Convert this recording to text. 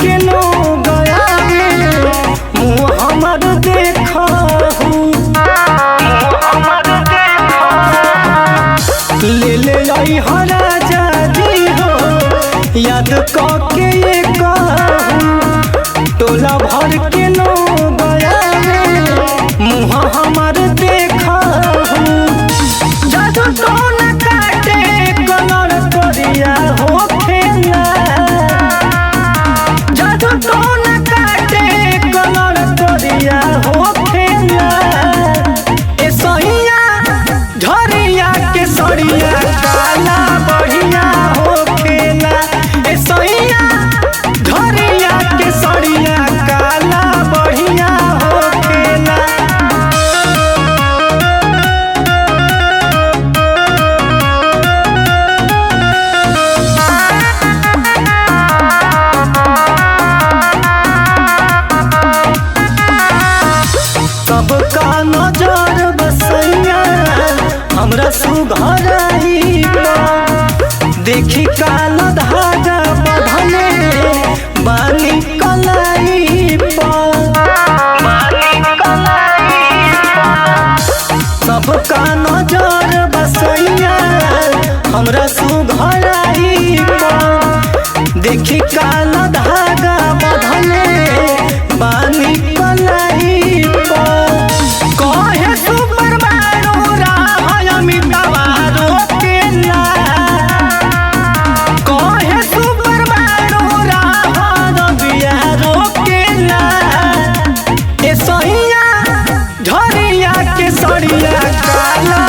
के लो गया मुँह हमर देखा ले आई हो राजा जी हो याद के ये टोला भर के लो गया मुँह हमर देखा जादू कौन काटे कलर करिया हो खेला जादू कौन काटे कलर करिया हो खेला ए सहिया झरिया के सरिया काला बढ़िया हो खेला ए सहिया झरिया के सरिया काला बढ़िया हो खेला। सबका नजर बसैया हमरा सुघरही देखी काल धागा बधले बानी कलाई सबका नजर बसैया हमरा सुघरही देखी काल धागा बधले बानी कलाई कहे सुपर मारो राय मितवारो केला कहे सुपर मारो राय बियारो केला ए सहिया झरिया के सरिया काला